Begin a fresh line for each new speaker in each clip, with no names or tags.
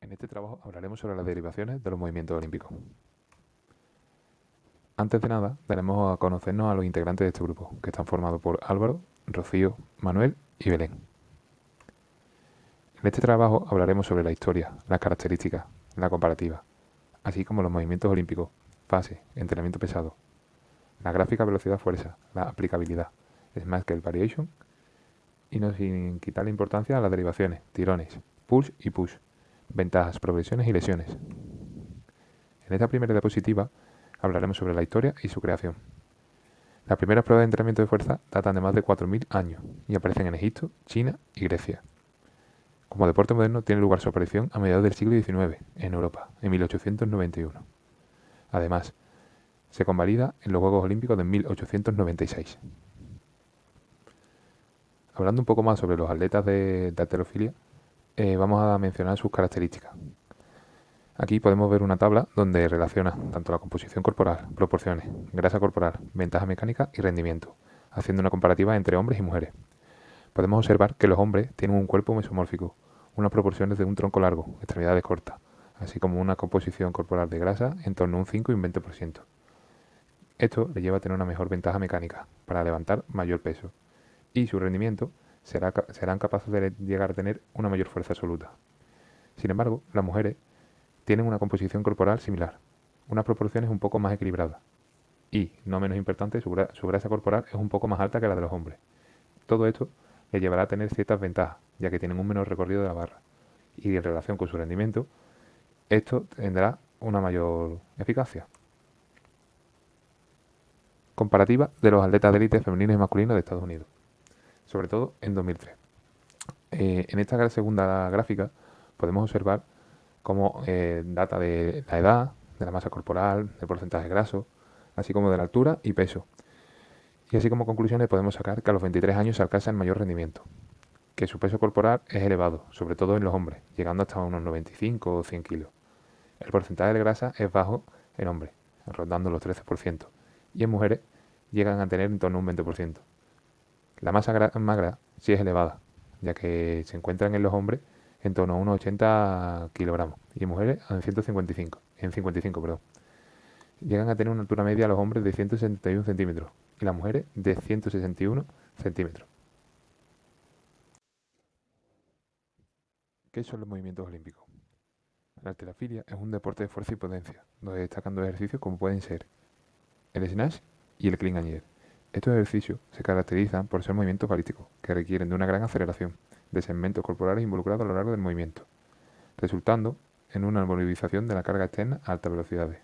En este trabajo hablaremos sobre las derivaciones de los movimientos olímpicos. Antes de nada, daremos a conocernos a los integrantes de este grupo, que están formados por Álvaro, Rocío, Manuel y Belén. En este trabajo hablaremos sobre la historia, las características, la comparativa, así como los movimientos olímpicos, fase, entrenamiento pesado, la gráfica velocidad-fuerza, la aplicabilidad, Small Scale Variation, y no sin quitar la importancia a las derivaciones, tirones, push y push, ventajas, progresiones y lesiones. En esta primera diapositiva hablaremos sobre la historia y su creación. Las primeras pruebas de entrenamiento de fuerza datan de más de 4.000 años y aparecen en Egipto, China y Grecia. Como deporte moderno tiene lugar su aparición a mediados del siglo XIX en Europa, en 1891. Además, se convalida en los Juegos Olímpicos de 1896. Hablando un poco más sobre los atletas de halterofilia, vamos a mencionar sus características. Aquí podemos ver una tabla donde relaciona tanto la composición corporal, proporciones, grasa corporal, ventaja mecánica y rendimiento, haciendo una comparativa entre hombres y mujeres. Podemos observar que los hombres tienen un cuerpo mesomórfico, unas proporciones de un tronco largo, extremidades cortas, así como una composición corporal de grasa en torno a un 5 y un 20%. Esto le lleva a tener una mejor ventaja mecánica para levantar mayor peso y su rendimiento serán capaces de llegar a tener una mayor fuerza absoluta. Sin embargo, las mujeres tienen una composición corporal similar, unas proporciones un poco más equilibradas y, no menos importante, su grasa corporal es un poco más alta que la de los hombres. Todo esto les llevará a tener ciertas ventajas, ya que tienen un menor recorrido de la barra y en relación con su rendimiento, esto tendrá una mayor eficacia. Comparativa de los atletas de élite femeninos y masculinos de Estados Unidos, sobre todo en 2003. En esta segunda gráfica podemos observar como data de la edad, de la masa corporal, del porcentaje graso, así como de la altura y peso. Y así como conclusiones podemos sacar que a los 23 años se alcanza el mayor rendimiento, que su peso corporal es elevado, sobre todo en los hombres, llegando hasta unos 95 o 100 kilos. El porcentaje de grasa es bajo en hombres, rondando los 13%, y en mujeres llegan a tener en torno a un 20%. La masa magra sí es elevada, ya que se encuentran en los hombres en torno a unos 80 kilogramos y en mujeres en 55, perdón. Llegan a tener una altura media los hombres de 161 centímetros y las mujeres de 161 centímetros. ¿Qué son los movimientos olímpicos? La halterofilia es un deporte de fuerza y potencia, donde destacan dos ejercicios como pueden ser el snatch y el clean and jerk. Estos ejercicios se caracterizan por ser movimientos balísticos, que requieren de una gran aceleración de segmentos corporales involucrados a lo largo del movimiento, resultando en una movilización de la carga externa a altas velocidades.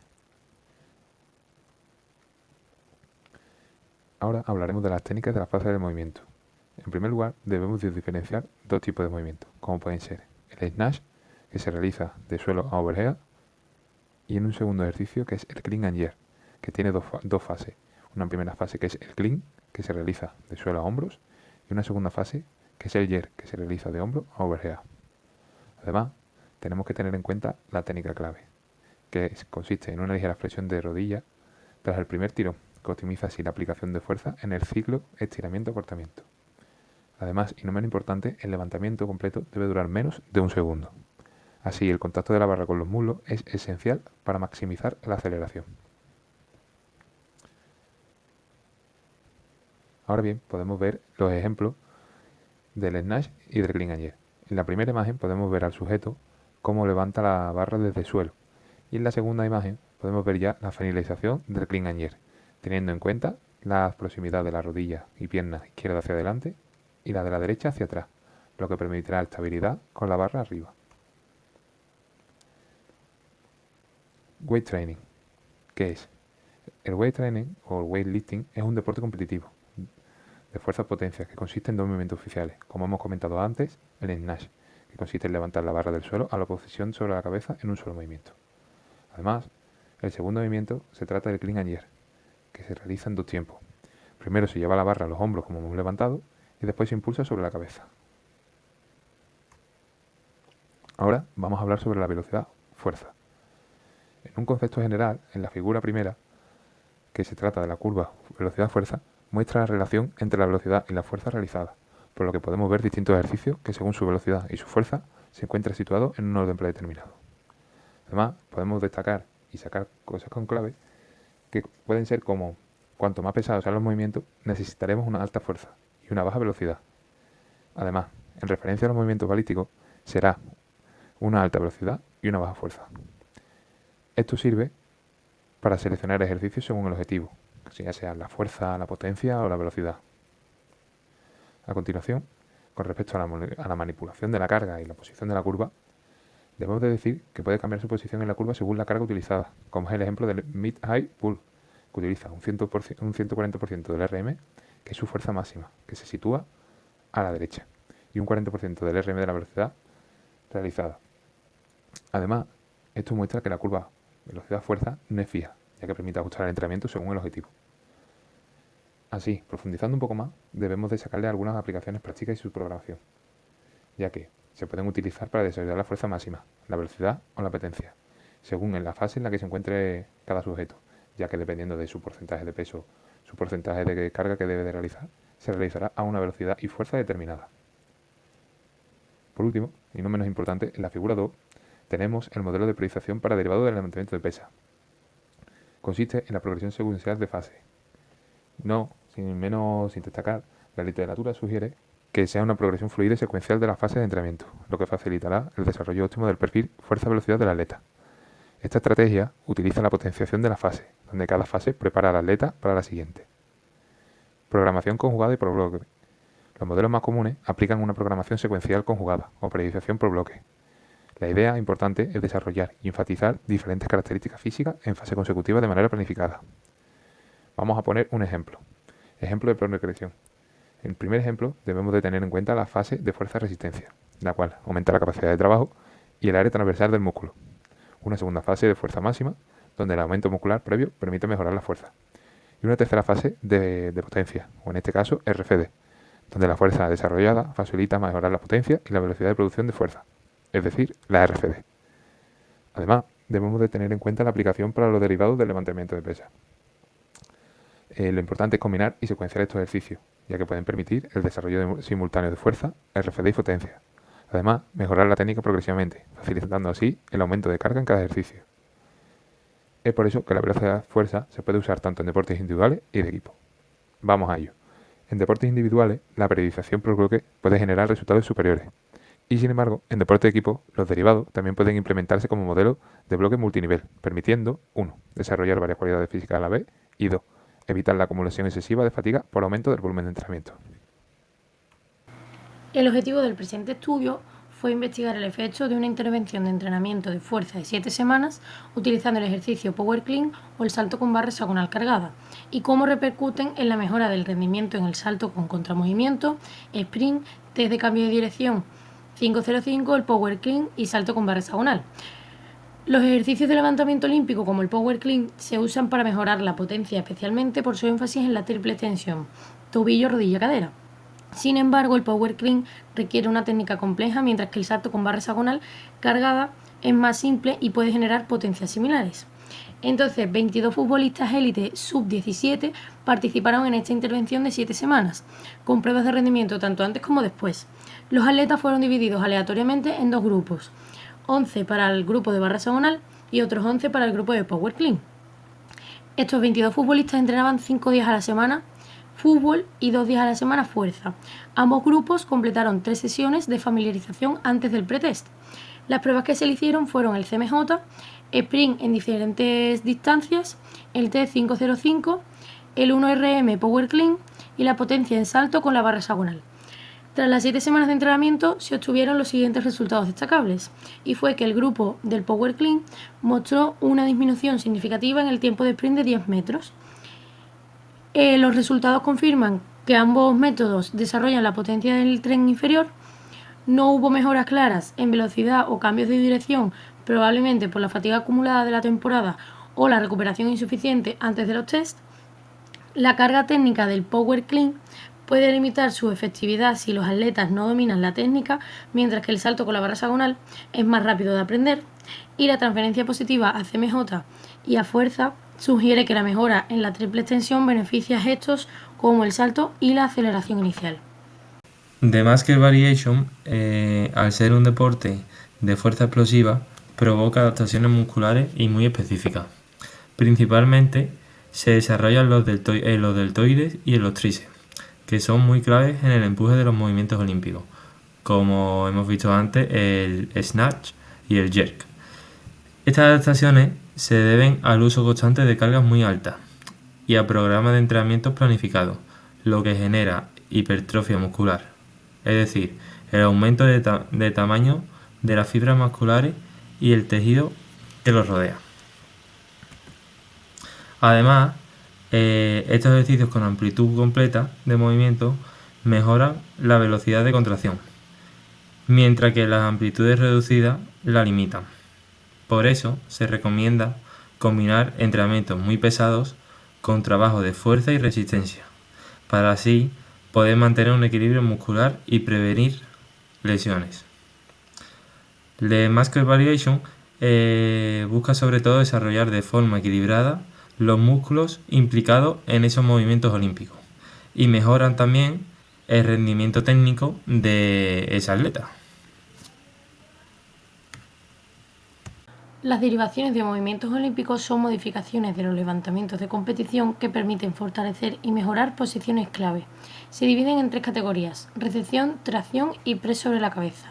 Ahora hablaremos de las técnicas de la fase del movimiento. En primer lugar, debemos diferenciar dos tipos de movimientos, como pueden ser el snatch, que se realiza de suelo a overhead, y en un segundo ejercicio que es el clean and jerk, que tiene dos fases. Una primera fase que es el clean, que se realiza de suelo a hombros, y una segunda fase que es el jerk, que se realiza de hombro a overhead. Además, tenemos que tener en cuenta la técnica clave, que consiste en una ligera flexión de rodilla tras el primer tirón, que optimiza así la aplicación de fuerza en el ciclo estiramiento-acortamiento. Además, y no menos importante, el levantamiento completo debe durar menos de un segundo. Así, el contacto de la barra con los muslos es esencial para maximizar la aceleración. Ahora bien, podemos ver los ejemplos del snatch y del clean and jerk. En la primera imagen podemos ver al sujeto cómo levanta la barra desde el suelo. Y en la segunda imagen podemos ver ya la finalización del clean and jerk, teniendo en cuenta la proximidad de la rodilla y pierna izquierda hacia adelante y la de la derecha hacia atrás, lo que permitirá estabilidad con la barra arriba. Weight training. ¿Qué es? El weight training o el weightlifting es un deporte competitivo de fuerza-potencia que consiste en dos movimientos oficiales, como hemos comentado antes, el snatch, que consiste en levantar la barra del suelo a la posición sobre la cabeza en un solo movimiento. Además, el segundo movimiento se trata del clean and jerk, que se realiza en dos tiempos. Primero se lleva la barra a los hombros como hemos levantado y después se impulsa sobre la cabeza. Ahora vamos a hablar sobre la velocidad-fuerza. En un concepto general, en la figura primera, que se trata de la curva velocidad-fuerza, muestra la relación entre la velocidad y la fuerza realizada, por lo que podemos ver distintos ejercicios que según su velocidad y su fuerza se encuentra situado en un orden predeterminado. Además, podemos destacar y sacar cosas con clave que pueden ser como: cuanto más pesados sean los movimientos, necesitaremos una alta fuerza y una baja velocidad. Además, en referencia a los movimientos balísticos, será una alta velocidad y una baja fuerza. Esto sirve para seleccionar ejercicios según el objetivo, ya sea la fuerza, la potencia o la velocidad. A continuación, con respecto a la manipulación de la carga y la posición de la curva, debemos de decir que puede cambiar su posición en la curva según la carga utilizada, como es el ejemplo del Mid-High Pull, que utiliza un 140% del RM, que es su fuerza máxima, que se sitúa a la derecha, y un 40% del RM de la velocidad realizada. Además, esto muestra que la curva velocidad-fuerza no es fija, ya que permite ajustar el entrenamiento según el objetivo. Así, profundizando un poco más, debemos de sacarle algunas aplicaciones prácticas y su programación, ya que se pueden utilizar para desarrollar la fuerza máxima, la velocidad o la potencia, según en la fase en la que se encuentre cada sujeto, ya que dependiendo de su porcentaje de peso, su porcentaje de carga que debe de realizar, se realizará a una velocidad y fuerza determinada. Por último, y no menos importante, en la figura 2 tenemos el modelo de priorización para derivado del levantamiento de pesa. Consiste en la progresión secuencial de fase. Sin destacar, la literatura sugiere que sea una progresión fluida y secuencial de las fases de entrenamiento, lo que facilitará el desarrollo óptimo del perfil fuerza-velocidad del atleta. Esta estrategia utiliza la potenciación de la fase, donde cada fase prepara al atleta para la siguiente. Programación conjugada y por bloque. Los modelos más comunes aplican una programación secuencial conjugada o periodización por bloque. La idea importante es desarrollar y enfatizar diferentes características físicas en fase consecutiva de manera planificada. Vamos a poner un ejemplo. Ejemplo de progresión. En el primer ejemplo debemos de tener en cuenta la fase de fuerza-resistencia, la cual aumenta la capacidad de trabajo y el área transversal del músculo. Una segunda fase de fuerza máxima, donde el aumento muscular previo permite mejorar la fuerza. Y una tercera fase de potencia, o en este caso RFD, donde la fuerza desarrollada facilita mejorar la potencia y la velocidad de producción de fuerza, es decir, la RFD. Además, debemos de tener en cuenta la aplicación para los derivados del levantamiento de pesa. Lo importante es combinar y secuenciar estos ejercicios, ya que pueden permitir el desarrollo simultáneo de fuerza, RFD y potencia. Además, mejorar la técnica progresivamente, facilitando así el aumento de carga en cada ejercicio. Es por eso que la velocidad-fuerza se puede usar tanto en deportes individuales y de equipo. Vamos a ello. En deportes individuales, la periodización por bloque puede generar resultados superiores. Y sin embargo, en deporte de equipo, los derivados también pueden implementarse como modelo de bloque multinivel, permitiendo 1. Desarrollar varias cualidades físicas a la vez y 2. Evitar la acumulación excesiva de fatiga por aumento del volumen de entrenamiento.
El objetivo del presente estudio fue investigar el efecto de una intervención de entrenamiento de fuerza de 7 semanas utilizando el ejercicio Power Clean o el salto con barra hexagonal cargada y cómo repercuten en la mejora del rendimiento en el salto con contramovimiento, sprint, test de cambio de dirección 505, el Power Clean y salto con barra hexagonal. Los ejercicios de levantamiento olímpico como el Power Clean se usan para mejorar la potencia, especialmente por su énfasis en la triple extensión, tobillo, rodilla, cadera. Sin embargo, el Power Clean requiere una técnica compleja, mientras que el salto con barra hexagonal cargada es más simple y puede generar potencias similares. Entonces, 22 futbolistas élite sub-17 participaron en esta intervención de 7 semanas, con pruebas de rendimiento tanto antes como después. Los atletas fueron divididos aleatoriamente en dos grupos, 11 para el grupo de barra hexagonal y otros 11 para el grupo de Power Clean. Estos 22 futbolistas entrenaban 5 días a la semana fútbol y 2 días a la semana fuerza. Ambos grupos completaron 3 sesiones de familiarización antes del pretest. Las pruebas que se le hicieron fueron el CMJ, sprint en diferentes distancias, el T505, el 1RM Power Clean y la potencia en salto con la barra hexagonal. Tras las 7 semanas de entrenamiento se obtuvieron los siguientes resultados destacables, y fue que el grupo del Power Clean mostró una disminución significativa en el tiempo de sprint de 10 metros. Los resultados confirman que ambos métodos desarrollan la potencia del tren inferior. No hubo mejoras claras en velocidad o cambios de dirección, probablemente por la fatiga acumulada de la temporada o la recuperación insuficiente antes de los tests. La carga técnica del Power Clean puede limitar su efectividad si los atletas no dominan la técnica, mientras que el salto con la barra hexagonal es más rápido de aprender, y la transferencia positiva a CMJ y a fuerza sugiere que la mejora en la triple extensión beneficia gestos como el salto y la aceleración inicial.
The Muscle Variation, al ser un deporte de fuerza explosiva, provoca adaptaciones musculares y muy específicas. Principalmente se desarrollan en los deltoides y en los tríceps, que son muy claves en el empuje de los movimientos olímpicos, como hemos visto antes el snatch y el jerk. Estas adaptaciones se deben al uso constante de cargas muy altas y a programas de entrenamientos planificados, lo que genera hipertrofia muscular, es decir, el aumento de tamaño de las fibras musculares y el tejido que los rodea. Además, estos ejercicios con amplitud completa de movimiento mejoran la velocidad de contracción, mientras que las amplitudes reducidas la limitan. Por eso se recomienda combinar entrenamientos muy pesados con trabajo de fuerza y resistencia, para así poder mantener un equilibrio muscular y prevenir lesiones. The Muscle Variation busca sobre todo desarrollar de forma equilibrada los músculos implicados en esos movimientos olímpicos y mejoran también el rendimiento técnico de ese atleta.
Las derivaciones de movimientos olímpicos son modificaciones de los levantamientos de competición que permiten fortalecer y mejorar posiciones clave. Se dividen en 3 categorías: recepción, tracción y press sobre la cabeza.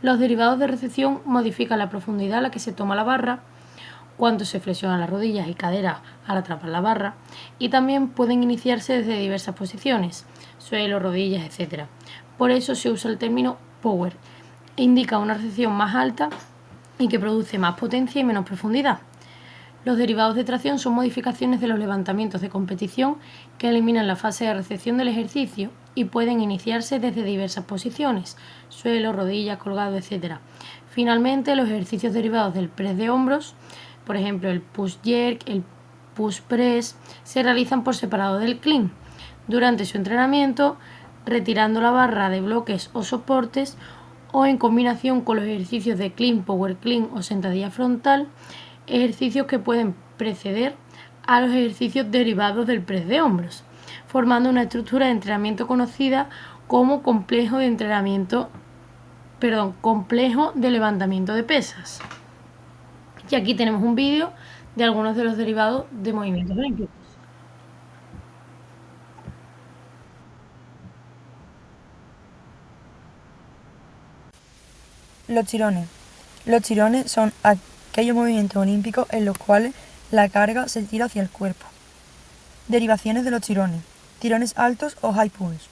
Los derivados de recepción modifican la profundidad a la que se toma la barra, cuánto se flexionan las rodillas y caderas al atrapar la barra, y también pueden iniciarse desde diversas posiciones, suelo, rodillas, etc. Por eso se usa el término power. Indica una recepción más alta y que produce más potencia y menos profundidad. Los derivados de tracción son modificaciones de los levantamientos de competición que eliminan la fase de recepción del ejercicio y pueden iniciarse desde diversas posiciones, suelo, rodillas, colgado, etc. Finalmente, los ejercicios derivados del press de hombros, por ejemplo el push jerk, el push press, se realizan por separado del clean durante su entrenamiento, retirando la barra de bloques o soportes, o en combinación con los ejercicios de clean, power clean o sentadilla frontal, ejercicios que pueden preceder a los ejercicios derivados del press de hombros, formando una estructura de entrenamiento conocida como complejo de levantamiento de pesas. Y aquí tenemos un vídeo de algunos de los derivados de movimientos olímpicos.
Los tirones. Los tirones son aquellos movimientos olímpicos en los cuales la carga se tira hacia el cuerpo. Derivaciones de los tirones. Tirones altos o high pulls.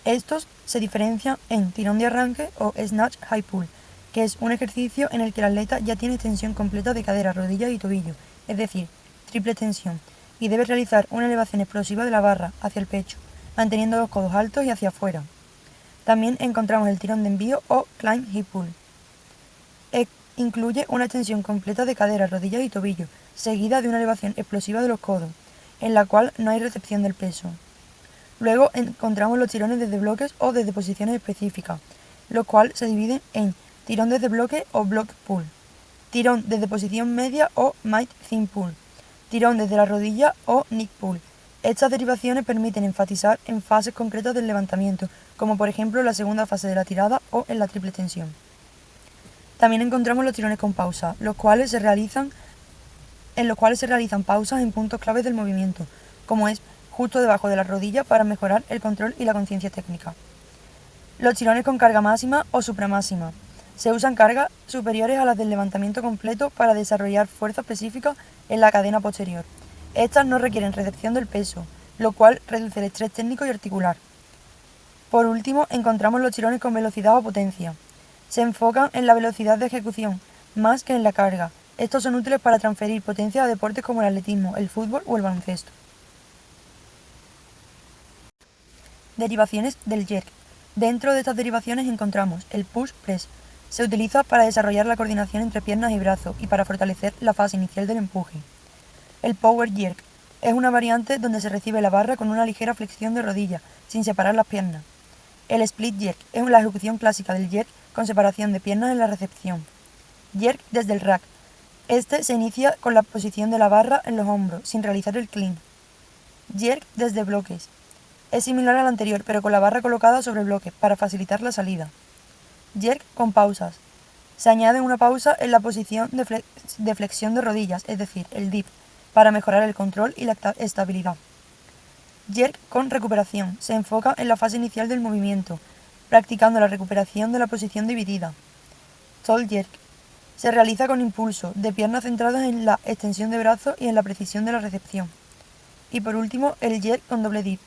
Estos se diferencian en tirón de arranque o snatch high pull, que es un ejercicio en el que el atleta ya tiene extensión completa de cadera, rodilla y tobillo, es decir, triple extensión, y debe realizar una elevación explosiva de la barra hacia el pecho, manteniendo los codos altos y hacia afuera. También encontramos el tirón de envío o climb hip pull. Incluye una extensión completa de cadera, rodillas y tobillo, seguida de una elevación explosiva de los codos, en la cual no hay recepción del peso. Luego encontramos los tirones desde bloques o desde posiciones específicas, los cuales se dividen en tirón desde bloque o block pull, tirón desde posición media o might thin pull, tirón desde la rodilla o neck pull. Estas derivaciones permiten enfatizar en fases concretas del levantamiento, como por ejemplo en la segunda fase de la tirada o en la triple extensión. También encontramos los tirones con pausa, en los cuales se realizan pausas en puntos claves del movimiento, como es justo debajo de la rodilla, para mejorar el control y la conciencia técnica. Los tirones con carga máxima o supramáxima. Se usan cargas superiores a las del levantamiento completo para desarrollar fuerza específica en la cadena posterior. Estas no requieren recepción del peso, lo cual reduce el estrés técnico y articular. Por último, encontramos los tirones con velocidad o potencia. Se enfocan en la velocidad de ejecución, más que en la carga. Estos son útiles para transferir potencia a deportes como el atletismo, el fútbol o el baloncesto. Derivaciones del jerk. Dentro de estas derivaciones encontramos el push press. Se utiliza para desarrollar la coordinación entre piernas y brazos y para fortalecer la fase inicial del empuje. El power jerk es una variante donde se recibe la barra con una ligera flexión de rodilla, sin separar las piernas. El split jerk es la ejecución clásica del jerk con separación de piernas en la recepción. Jerk desde el rack. Este se inicia con la posición de la barra en los hombros, sin realizar el clean. Jerk desde bloques. Es similar al anterior, pero con la barra colocada sobre el bloque, para facilitar la salida. Jerk con pausas. Se añade una pausa en la posición de flexión de rodillas, es decir, el dip, para mejorar el control y la estabilidad. Jerk con recuperación. Se enfoca en la fase inicial del movimiento, practicando la recuperación de la posición dividida. Tall jerk. Se realiza con impulso, de piernas centradas en la extensión de brazos y en la precisión de la recepción. Y por último, el jerk con doble dip.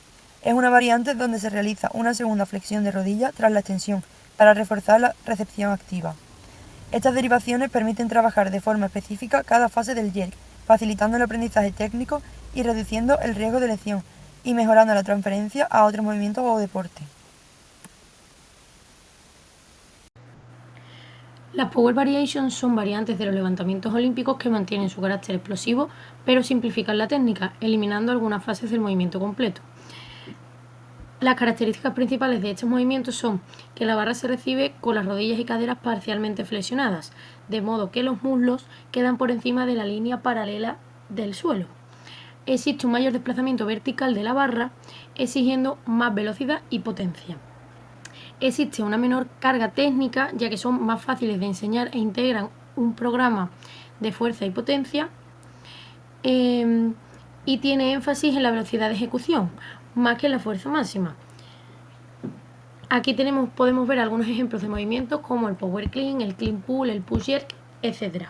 Es una variante donde se realiza una segunda flexión de rodilla tras la extensión, para reforzar la recepción activa. Estas derivaciones permiten trabajar de forma específica cada fase del jerk, facilitando el aprendizaje técnico y reduciendo el riesgo de lesión, y mejorando la transferencia a otros movimientos o deportes.
Las Power Variations son variantes de los levantamientos olímpicos que mantienen su carácter explosivo, pero simplifican la técnica, eliminando algunas fases del movimiento completo. Las características principales de estos movimientos son que la barra se recibe con las rodillas y caderas parcialmente flexionadas, de modo que los muslos quedan por encima de la línea paralela del suelo. Existe un mayor desplazamiento vertical de la barra, exigiendo más velocidad y potencia. Existe una menor carga técnica, ya que son más fáciles de enseñar e integran un programa de fuerza y potencia, y tiene énfasis en la velocidad de ejecución, más que en la fuerza máxima. Aquí podemos ver algunos ejemplos de movimientos como el Power Clean, el Clean Pull, el Push Jerk, etc.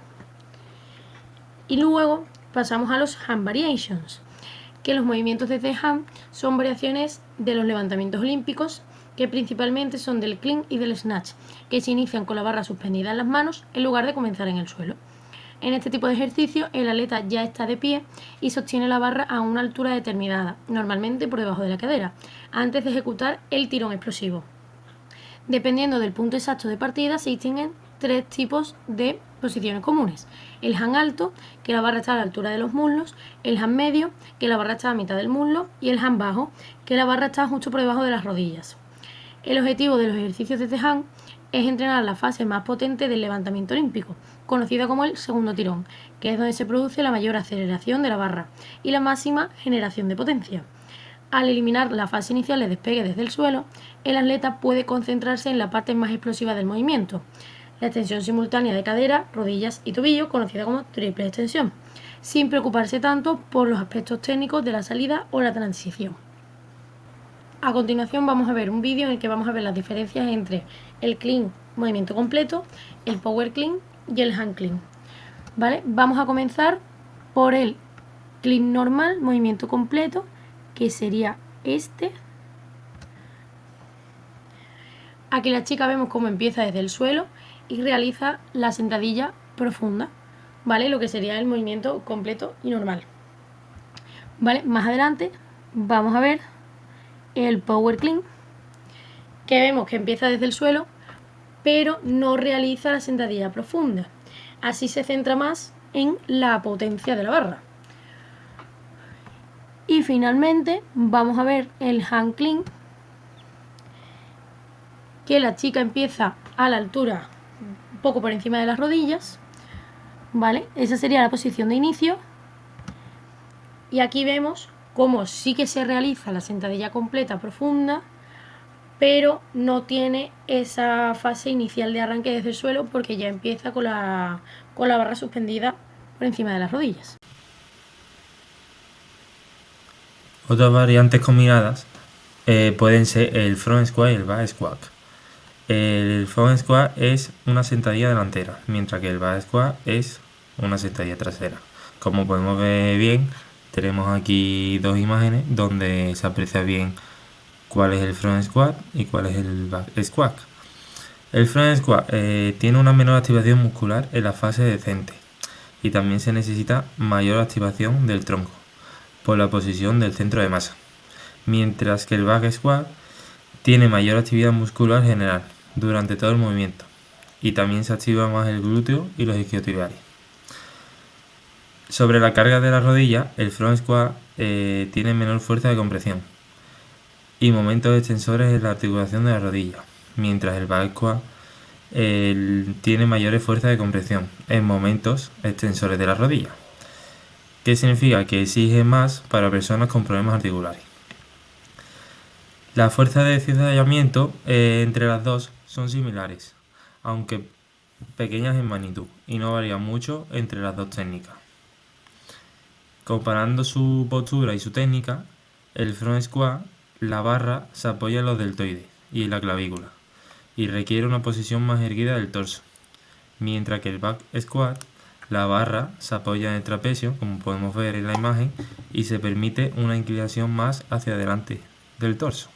Y luego pasamos a los Hand Variations, que los movimientos de The Hand son variaciones de los levantamientos olímpicos, que principalmente son del clean y del snatch, que se inician con la barra suspendida en las manos en lugar de comenzar en el suelo. En este tipo de ejercicio, el atleta ya está de pie y sostiene la barra a una altura determinada, normalmente por debajo de la cadera, antes de ejecutar el tirón explosivo. Dependiendo del punto exacto de partida, se distinguen tres tipos de posiciones comunes: el hand alto, que la barra está a la altura de los muslos; el hand medio, que la barra está a mitad del muslo; y el hand bajo, que la barra está justo por debajo de las rodillas. El objetivo de los ejercicios de The Hand es entrenar la fase más potente del levantamiento olímpico, conocida como el segundo tirón, que es donde se produce la mayor aceleración de la barra y la máxima generación de potencia. Al eliminar la fase inicial de despegue desde el suelo, el atleta puede concentrarse en la parte más explosiva del movimiento, la extensión simultánea de cadera, rodillas y tobillo, conocida como triple extensión, sin preocuparse tanto por los aspectos técnicos de la salida o la transición. A continuación vamos a ver un vídeo en el que vamos a ver las diferencias entre el clean, movimiento completo, el power clean y el hand clean. ¿Vale? Vamos a comenzar por el clean normal, movimiento completo, que sería este. Aquí la chica vemos cómo empieza desde el suelo y realiza la sentadilla profunda, ¿vale? Lo que sería el movimiento completo y normal. ¿Vale? Más adelante vamos a ver el power clean, que vemos que empieza desde el suelo, pero no realiza la sentadilla profunda. Así se centra más en la potencia de la barra. Y finalmente vamos a ver el hand clean, que la chica empieza a la altura un poco por encima de las rodillas, ¿vale? Esa sería la posición de inicio. Y aquí vemos cómo sí que se realiza la sentadilla completa profunda, pero no tiene esa fase inicial de arranque desde el suelo, porque ya empieza con la barra suspendida por encima de las rodillas.
Otras variantes combinadas pueden ser el front squat y el back squat. El front squat es una sentadilla delantera, mientras que el back squat es una sentadilla trasera. Como podemos ver bien, tenemos aquí dos imágenes donde se aprecia bien cuál es el front squat y cuál es el back squat. El front squat tiene una menor activación muscular en la fase descendente y también se necesita mayor activación del tronco por la posición del centro de masa, mientras que el back squat tiene mayor actividad muscular general durante todo el movimiento y también se activa más el glúteo y los isquiotibiales. Sobre la carga de la rodilla, el front squat tiene menor fuerza de compresión y momentos extensores en la articulación de la rodilla, mientras el back squat tiene mayores fuerzas de compresión en momentos extensores de la rodilla, que significa que exige más para personas con problemas articulares. Las fuerzas de cizallamiento entre las dos son similares, aunque pequeñas en magnitud, y no varían mucho entre las dos técnicas. Comparando su postura y su técnica, el front squat, la barra se apoya en los deltoides y en la clavícula, y requiere una posición más erguida del torso, mientras que el back squat, la barra se apoya en el trapecio, como podemos ver en la imagen, y se permite una inclinación más hacia adelante del torso.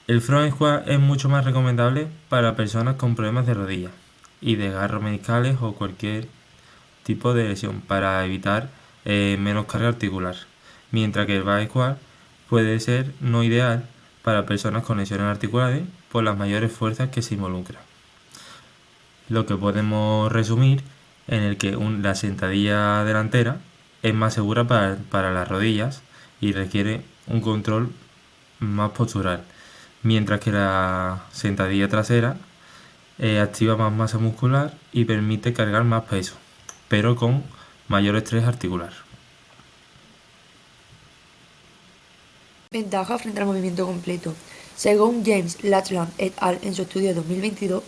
El front squat es mucho más recomendable para personas con problemas de rodilla y desgarros meniscales o cualquier tipo de lesión para evitar menos carga articular, mientras que el back squat puede ser no ideal para personas con lesiones articulares por las mayores fuerzas que se involucran. Lo que podemos resumir en el que la sentadilla delantera es más segura para las rodillas y requiere un control más postural, mientras que la sentadilla trasera activa más masa muscular y permite cargar más peso, pero con mayor estrés articular.
Ventaja frente al movimiento completo. Según James Latchland et al. En su estudio de 2022,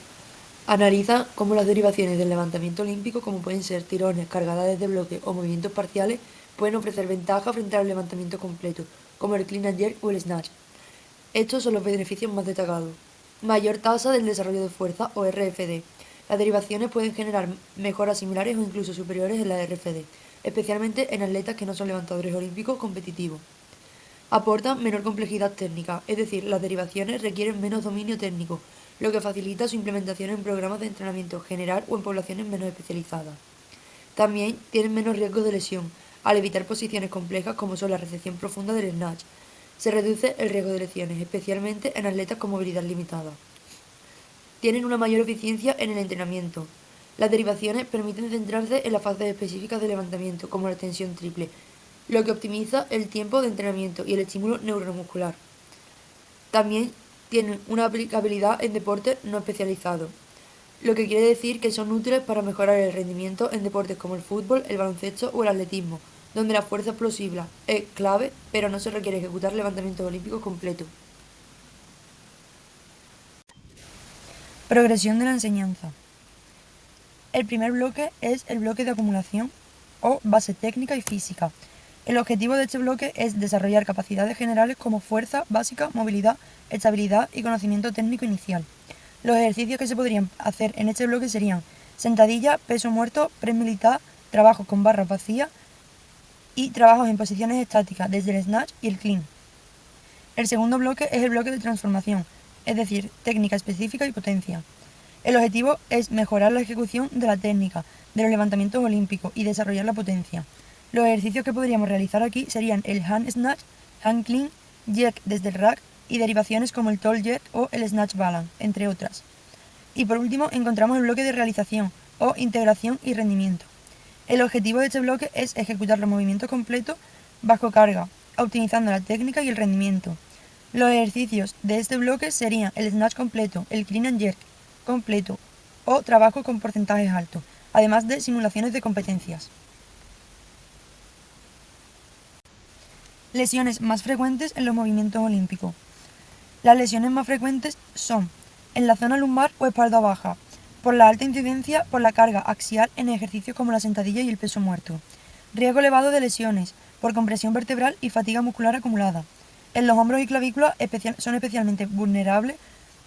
analiza cómo las derivaciones del levantamiento olímpico, como pueden ser tirones, cargadas desde bloque o movimientos parciales, pueden ofrecer ventaja frente al levantamiento completo, como el clean and jerk o el snatch. Estos son los beneficios más destacados. Mayor tasa del desarrollo de fuerza o RFD. Las derivaciones pueden generar mejoras similares o incluso superiores en la RFD, especialmente en atletas que no son levantadores olímpicos competitivos. Aportan menor complejidad técnica, es decir, las derivaciones requieren menos dominio técnico, lo que facilita su implementación en programas de entrenamiento general o en poblaciones menos especializadas. También tienen menos riesgo de lesión, al evitar posiciones complejas como son la recepción profunda del snatch. Se reduce el riesgo de lesiones, especialmente en atletas con movilidad limitada. Tienen una mayor eficiencia en el entrenamiento. Las derivaciones permiten centrarse en las fases específicas de levantamiento, como la extensión triple, lo que optimiza el tiempo de entrenamiento y el estímulo neuromuscular. También tienen una aplicabilidad en deportes no especializados, lo que quiere decir que son útiles para mejorar el rendimiento en deportes como el fútbol, el baloncesto o el atletismo, donde la fuerza explosiva es clave, pero no se requiere ejecutar levantamientos olímpicos completos. Progresión de la enseñanza. El primer bloque es el bloque de acumulación o base técnica y física. El objetivo de este bloque es desarrollar capacidades generales como fuerza básica, movilidad, estabilidad y conocimiento técnico inicial. Los ejercicios que se podrían hacer en este bloque serían sentadilla, peso muerto, press militar, trabajos con barras vacías y trabajos en posiciones estáticas desde el snatch y el clean. El segundo bloque es el bloque de transformación, es decir, técnica específica y potencia. El objetivo es mejorar la ejecución de la técnica de los levantamientos olímpicos y desarrollar la potencia. Los ejercicios que podríamos realizar aquí serían el hand snatch, hand clean, jerk desde el rack y derivaciones como el tall jerk o el snatch balance, entre otras. Y por último encontramos el bloque de realización o integración y rendimiento. El objetivo de este bloque es ejecutar los movimientos completos bajo carga, optimizando la técnica y el rendimiento. Los ejercicios de este bloque serían el snatch completo, el clean and jerk completo o trabajo con porcentajes altos, además de simulaciones de competencias. Lesiones más frecuentes en los movimientos olímpicos. Las lesiones más frecuentes son en la zona lumbar o espalda baja, por la alta incidencia por la carga axial en ejercicios como la sentadilla y el peso muerto. Riesgo elevado de lesiones por compresión vertebral y fatiga muscular acumulada. En los hombros y clavículas son especialmente vulnerables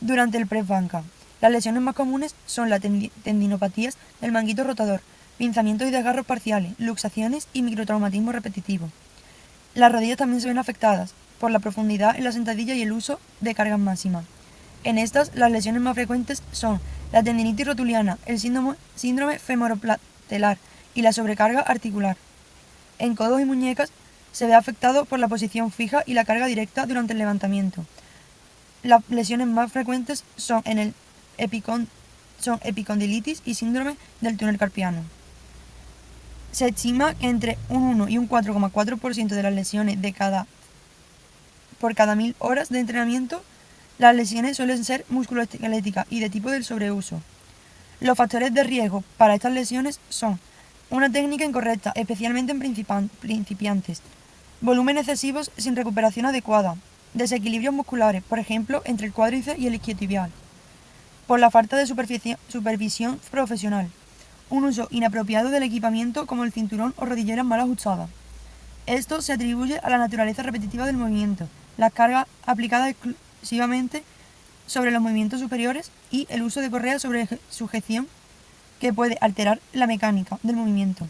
durante el press banca. Las lesiones más comunes son las tendinopatías del manguito rotador, pinzamientos y desgarros parciales, luxaciones y microtraumatismo repetitivo. Las rodillas también se ven afectadas por la profundidad en la sentadilla y el uso de cargas máximas. En estas, las lesiones más frecuentes son la tendinitis rotuliana, el síndrome femoropatelar y la sobrecarga articular. En codos y muñecas se ve afectado por la posición fija y la carga directa durante el levantamiento. Las lesiones más frecuentes son en el epicondilitis y síndrome del túnel carpiano. Se estima que entre un 1 y un 4,4% de las lesiones por cada 1000 horas de entrenamiento, las lesiones suelen ser musculoesqueléticas y de tipo del sobreuso. Los factores de riesgo para estas lesiones son una técnica incorrecta, especialmente en principiantes, volúmenes excesivos sin recuperación adecuada, desequilibrios musculares, por ejemplo, entre el cuádriceps y el isquiotibial, por la falta de supervisión profesional, un uso inapropiado del equipamiento como el cinturón o rodilleras mal ajustadas. Esto se atribuye a la naturaleza repetitiva del movimiento, las cargas aplicadas exclusivamente sobre los movimientos superiores y el uso de correas sobre sujeción que puede alterar la mecánica del movimiento.